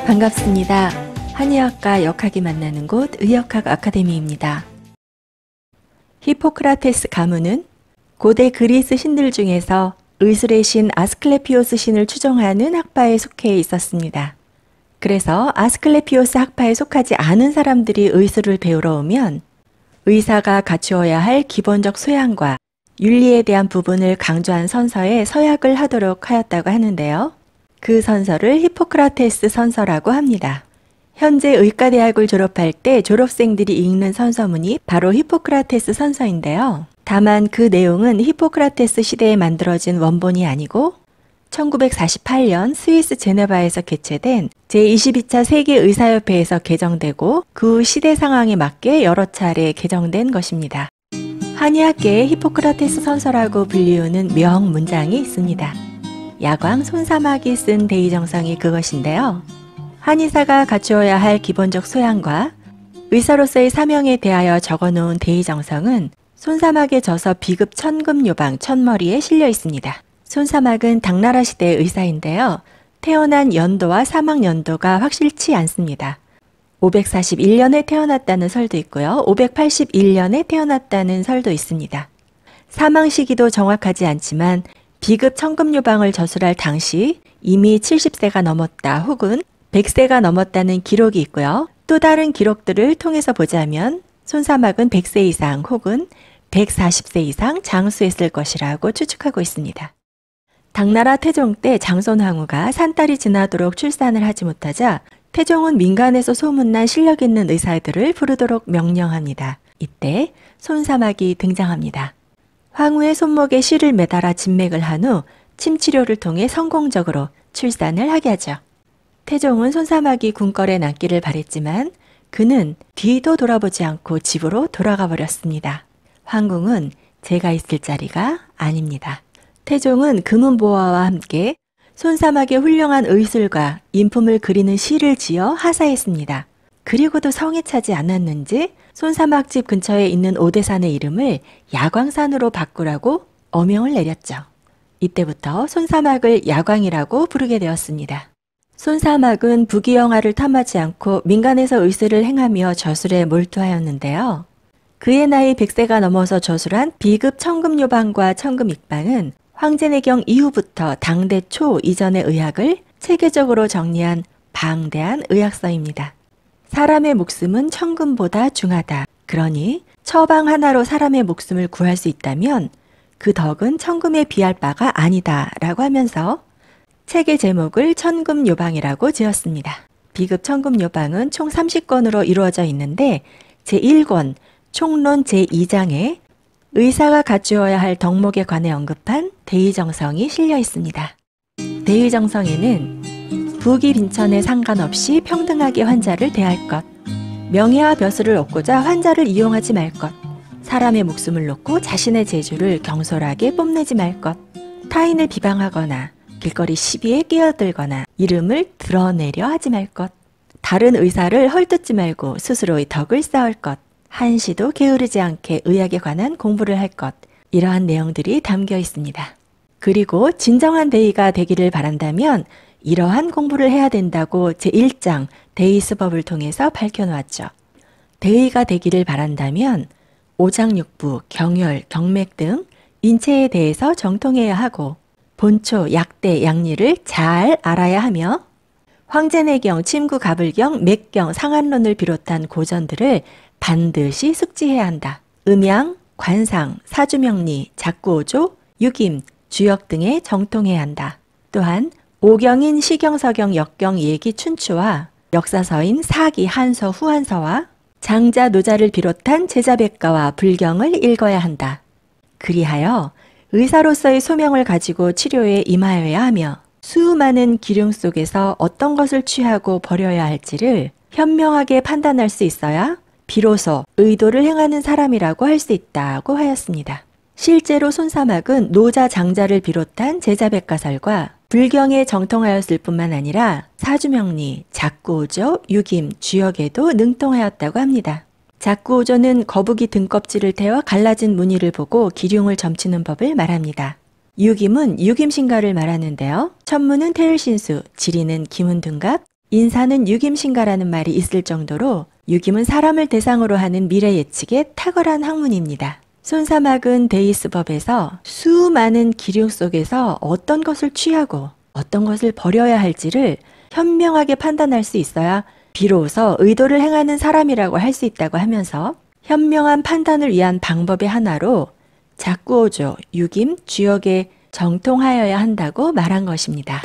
반갑습니다. 한의학과 역학이 만나는 곳 의역학 아카데미입니다. 히포크라테스 가문은 고대 그리스 신들 중에서 의술의 신 아스클레피오스 신을 추종하는 학파에 속해 있었습니다. 그래서 아스클레피오스 학파에 속하지 않은 사람들이 의술을 배우러 오면 의사가 갖추어야 할 기본적 소양과 윤리에 대한 부분을 강조한 선서에 서약을 하도록 하였다고 하는데요. 그 선서를 히포크라테스 선서라고 합니다. 현재 의과대학을 졸업할 때 졸업생들이 읽는 선서문이 바로 히포크라테스 선서인데요. 다만 그 내용은 히포크라테스 시대에 만들어진 원본이 아니고 1948년 스위스 제네바에서 개최된 제22차 세계의사협회에서 개정되고 그 후 시대 상황에 맞게 여러 차례 개정된 것입니다. 한의학계의 히포크라테스 선서라고 불리우는 명문장이 있습니다. 야광 손사막이 쓴 대의정성이 그것인데요. 한의사가 갖추어야 할 기본적 소양과 의사로서의 사명에 대하여 적어놓은 대의정성은 손사막에 져서 비급 천금요방 천머리에 실려 있습니다. 손사막은 당나라 시대의 의사인데요. 태어난 연도와 사망 연도가 확실치 않습니다. 541년에 태어났다는 설도 있고요. 581년에 태어났다는 설도 있습니다. 사망 시기도 정확하지 않지만 비급 천금요방을 저술할 당시 이미 70세가 넘었다 혹은 100세가 넘었다는 기록이 있고요. 또 다른 기록들을 통해서 보자면 손사막은 100세 이상 혹은 140세 이상 장수했을 것이라고 추측하고 있습니다. 당나라 태종 때 장손황후가 산딸이 지나도록 출산을 하지 못하자 태종은 민간에서 소문난 실력 있는 의사들을 부르도록 명령합니다. 이때 손사막이 등장합니다. 황후의 손목에 실을 매달아 진맥을 한 후 침치료를 통해 성공적으로 출산을 하게 하죠. 태종은 손사막이 궁궐에 남기를 바랬지만 그는 뒤도 돌아보지 않고 집으로 돌아가 버렸습니다. 황궁은 제가 있을 자리가 아닙니다. 태종은 금은보화와 함께 손사막의 훌륭한 의술과 인품을 그리는 시를 지어 하사했습니다. 그리고도 성에 차지 않았는지 손사막집 근처에 있는 오대산의 이름을 야광산으로 바꾸라고 어명을 내렸죠. 이때부터 손사막을 야광이라고 부르게 되었습니다. 손사막은 부귀영화를 탐하지 않고 민간에서 의술을 행하며 저술에 몰두하였는데요. 그의 나이 100세가 넘어서 저술한 비급 천금요방과 천금익방은 황제내경 이후부터 당대 초 이전의 의학을 체계적으로 정리한 방대한 의학서입니다. 사람의 목숨은 천금보다 중하다. 그러니 처방 하나로 사람의 목숨을 구할 수 있다면 그 덕은 천금에 비할 바가 아니다 라고 하면서 책의 제목을 천금요방이라고 지었습니다. 비급 천금요방은 총 30권으로 이루어져 있는데 제1권 총론 제2장에 의사가 갖추어야 할 덕목에 관해 언급한 대의정성이 실려 있습니다. 대의정성에는 부귀 빈천에 상관없이 평등하게 환자를 대할 것, 명예와 벼슬을 얻고자 환자를 이용하지 말 것, 사람의 목숨을 놓고 자신의 재주를 경솔하게 뽐내지 말 것, 타인을 비방하거나 길거리 시비에 끼어들거나 이름을 드러내려 하지 말 것, 다른 의사를 헐뜯지 말고 스스로의 덕을 쌓을 것, 한시도 게으르지 않게 의학에 관한 공부를 할 것, 이러한 내용들이 담겨 있습니다. 그리고 진정한 대의가 되기를 바란다면 이러한 공부를 해야 된다고 제1장 대의수법을 통해서 밝혀놓았죠. 대의가 되기를 바란다면 오장육부, 경혈, 경맥 등 인체에 대해서 정통해야 하고 본초, 약대, 약리를 잘 알아야 하며 황제내경, 침구, 가불경, 맥경, 상한론을 비롯한 고전들을 반드시 숙지해야 한다. 음양, 관상, 사주명리, 작구오조, 육임, 주역 등에 정통해야 한다. 또한 오경인 시경서경 역경 예기 춘추와 역사서인 사기 한서 후한서와 장자 노자를 비롯한 제자백과와 불경을 읽어야 한다. 그리하여 의사로서의 소명을 가지고 치료에 임하여야 하며 수많은 기륭 속에서 어떤 것을 취하고 버려야 할지를 현명하게 판단할 수 있어야 비로소 의도를 행하는 사람이라고 할 수 있다고 하였습니다. 실제로 손사막은 노자 장자를 비롯한 제자백과설과 불경에 정통하였을 뿐만 아니라 사주명리, 작구오조, 육임, 주역에도 능통하였다고 합니다. 작구오조는 거북이 등껍질을 태워 갈라진 무늬를 보고 기륭을 점치는 법을 말합니다. 육임은 육임신가를 말하는데요. 천문은 태을신수, 지리는 기문둔갑, 인사는 유김신가라는 말이 있을 정도로 유김은 사람을 대상으로 하는 미래 예측의 탁월한 학문입니다. 손사막은 데이스법에서 수많은 기류 속에서 어떤 것을 취하고 어떤 것을 버려야 할지를 현명하게 판단할 수 있어야 비로소 의도를 행하는 사람이라고 할 수 있다고 하면서 현명한 판단을 위한 방법의 하나로 자꾸오조, 유김, 주역에 정통하여야 한다고 말한 것입니다.